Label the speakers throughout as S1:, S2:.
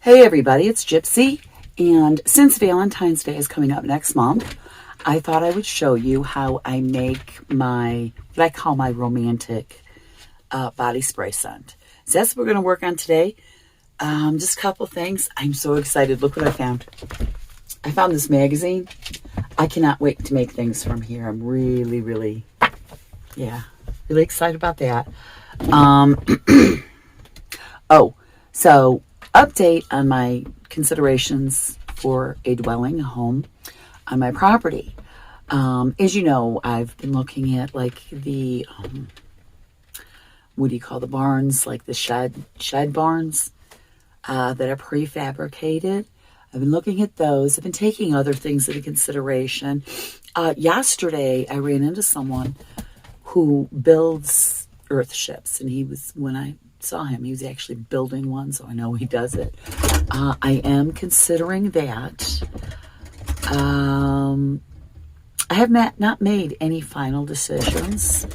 S1: Hey everybody, it's Gypsy, and since Valentine's Day is coming up next month, I thought I would show you how I make what I call my romantic body spray scent. So that's what we're going to work on today. Just a couple things. I'm so excited. Look what I found. I found this magazine. I cannot wait to make things from here. I'm really excited about that. So update on my considerations for a dwelling home on my property. As you know, I've been looking at like the what do you call the barns, like the shed barns that are prefabricated. I've been looking at those. I've been taking other things into consideration. Yesterday, I ran into someone who builds earth ships, and when I saw him, he was actually building one, so I know he does it. I am considering that. I have not made any final decisions.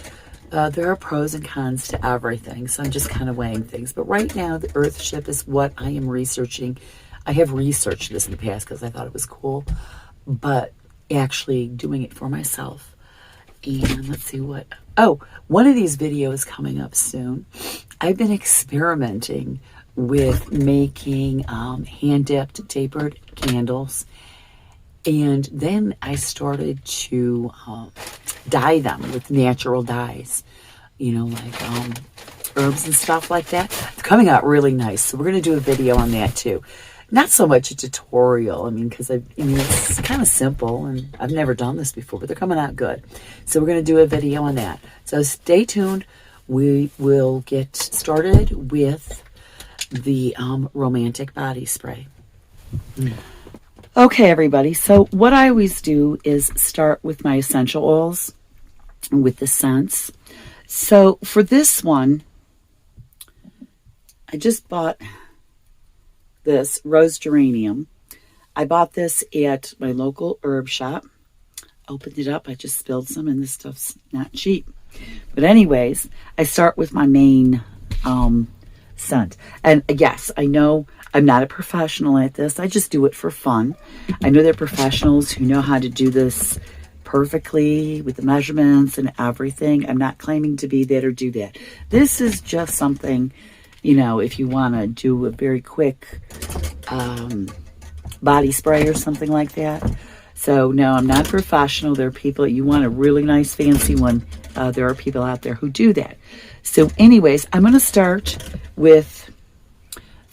S1: There are pros and cons to everything, so I'm just kind of weighing things. But right now, the earth ship is what I am researching. I have researched this in the past because I thought it was cool, but actually doing it for myself. And let's see one of these videos coming up soon. I've been experimenting with making hand-dipped tapered candles, and then I started to dye them with natural dyes, like herbs and stuff like that. It's coming out really nice, so we're going to do a video on that too. Not so much a tutorial, because it's kind of simple, and I've never done this before, but they're coming out good. So we're going to do a video on that. So stay tuned. We will get started with the romantic body spray. Okay, everybody. So what I always do is start with my essential oils with the scents. So for this one, I just bought this rose geranium. I bought this at my local herb shop. Opened it up. I just spilled some, and this stuff's not cheap. But anyways, I start with my main scent. And yes, I know I'm not a professional at this. I just do it for fun. I know there are professionals who know how to do this perfectly with the measurements and everything. I'm not claiming to be that or do that. This is just something, if you want to do a very quick body spray or something like that. So no, I'm not professional. There are people, you want a really nice fancy one. There are people out there who do that. So anyways, I'm going to start with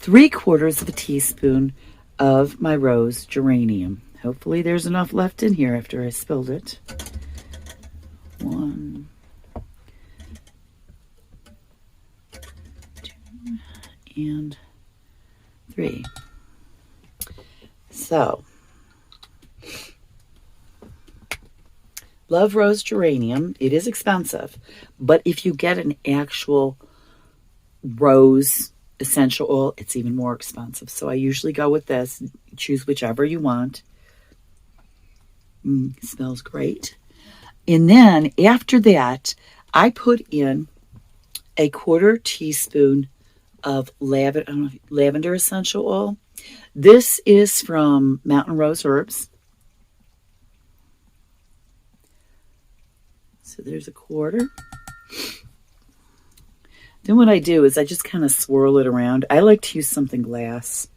S1: 3/4 teaspoon of my rose geranium. Hopefully there's enough left in here after I spilled it. 1, 2, and 3. So, love rose geranium. It is expensive, but if you get an actual rose essential oil, it's even more expensive. So I usually go with this. Choose whichever you want. It smells great. And then after that, I put in 1/4 teaspoon of lavender essential oil. This is from Mountain Rose Herbs. So there's 1/4. Then what I do is I just kind of swirl it around. I like to use something glass.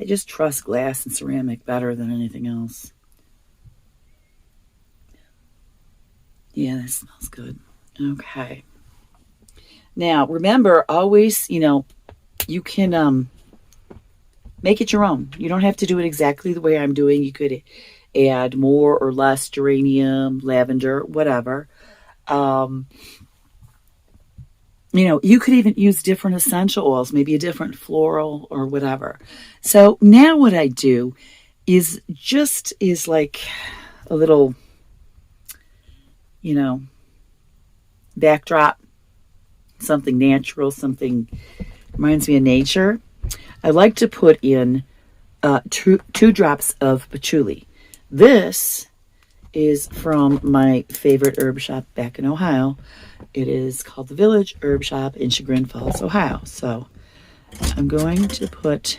S1: I just trust glass and ceramic better than anything else. Yeah, that smells good. Okay. Now, remember, always, you can make it your own. You don't have to do it exactly the way I'm doing. You could add more or less geranium, lavender, whatever. You could even use different essential oils, maybe a different floral or whatever. So now what I do is like a little, backdrop, something natural, something reminds me of nature. I like to put in 2 drops of patchouli. This is from my favorite herb shop back in Ohio. It is called the Village Herb Shop in Chagrin Falls, Ohio. So I'm going to put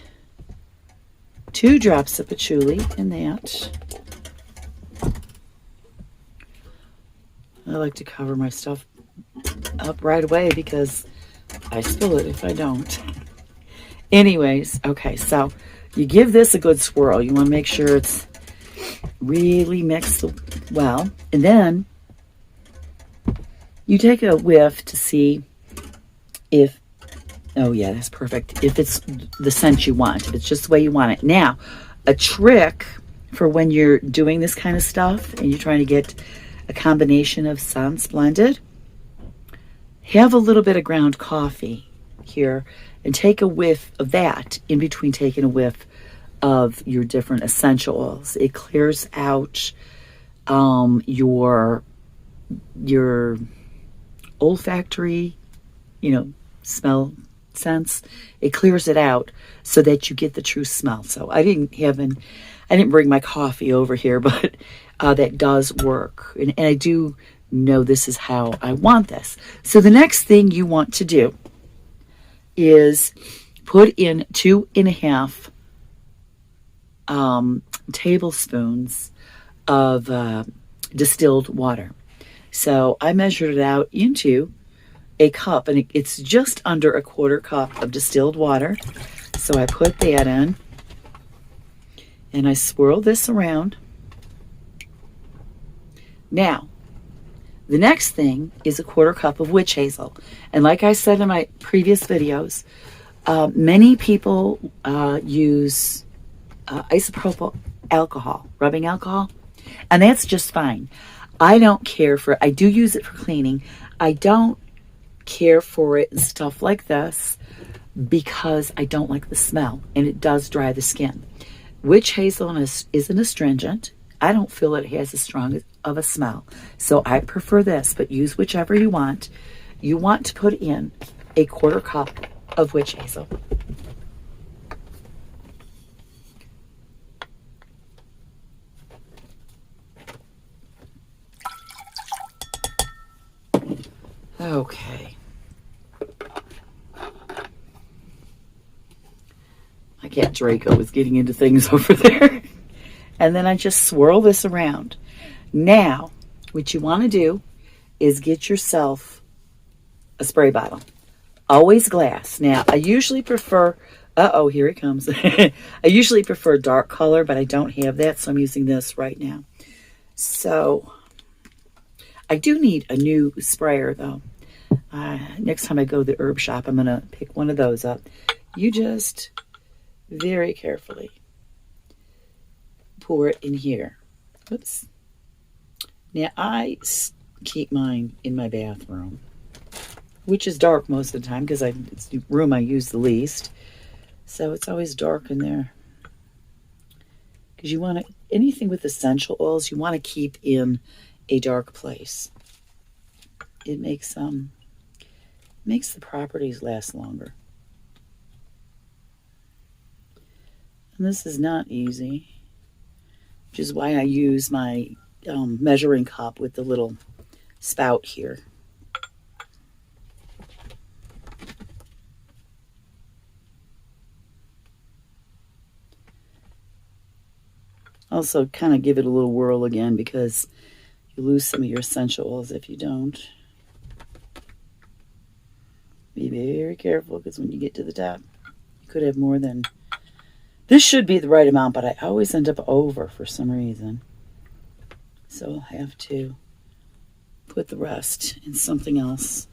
S1: 2 drops of patchouli in that. I like to cover my stuff up right away because I spill it if I don't. Anyways, okay, so you give this a good swirl. You want to make sure it's really mixed well. And then you take a whiff to see if, oh yeah, that's perfect. If it's the scent you want, if it's just the way you want it. Now, a trick for when you're doing this kind of stuff and you're trying to get a combination of scents blended, have a little bit of ground coffee here and take a whiff of that in between taking a whiff of your different essential oils. It clears out your olfactory, smell sense. It clears it out so that you get the true smell. So I didn't bring my coffee over here, but that does work. And I do know this is how I want this. So the next thing you want to do is put in 2.5 tablespoons of distilled water. So I measured it out into a cup, and it's just under a 1/4 cup of distilled water. So I put that in, and I swirl this around. Now, the next thing is a 1/4 cup of witch hazel. And like I said in my previous videos, many people use isopropyl alcohol, rubbing alcohol, and that's just fine. I don't care for it. I do use it for cleaning. I don't care for it and stuff like this because I don't like the smell, and it does dry the skin. Witch hazel is an astringent. I don't feel it has as strong of a smell, so I prefer this, but use whichever you want. You want to put in a 1/4 cup of witch hazel. Okay. My cat Draco was getting into things over there. And then I just swirl this around. Now, what you want to do is get yourself a spray bottle. Always glass. Now, I usually prefer, here it comes. I usually prefer dark color, but I don't have that, so I'm using this right now. So, I do need a new sprayer, though. Next time I go to the herb shop, I'm going to pick one of those up. You just very carefully pour it in here. Oops. Now, I keep mine in my bathroom, which is dark most of the time because it's the room I use the least. So it's always dark in there. Because you want to, anything with essential oils, you want to keep in a dark place. It makes the properties last longer. And this is not easy, which is why I use my measuring cup with the little spout here. Also, kind of give it a little whirl again because you lose some of your essential oils if you don't. Be very careful because when you get to the top, you could have more than... This should be the right amount, but I always end up over for some reason. So I'll have to put the rest in something else.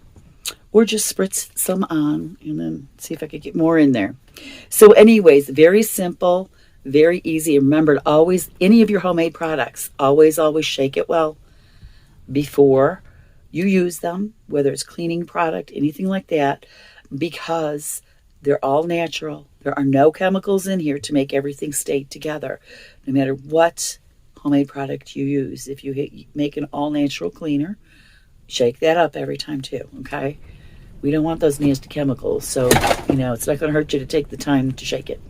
S1: Or just spritz some on and then see if I could get more in there. So anyways, very simple, very easy. Remember, always, any of your homemade products, always shake it well before you use them, whether it's cleaning product, anything like that, because they're all natural. There are no chemicals in here to make everything stay together, no matter what homemade product you use. If you make an all-natural cleaner, shake that up every time too, okay? We don't want those nasty chemicals, so, it's not going to hurt you to take the time to shake it.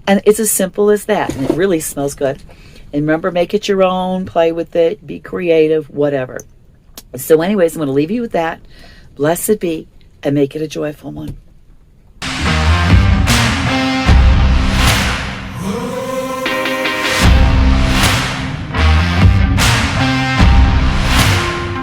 S1: And it's as simple as that, and it really smells good. And remember, make it your own, play with it, be creative, whatever. So anyways, I'm going to leave you with that. Blessed be, and make it a joyful one.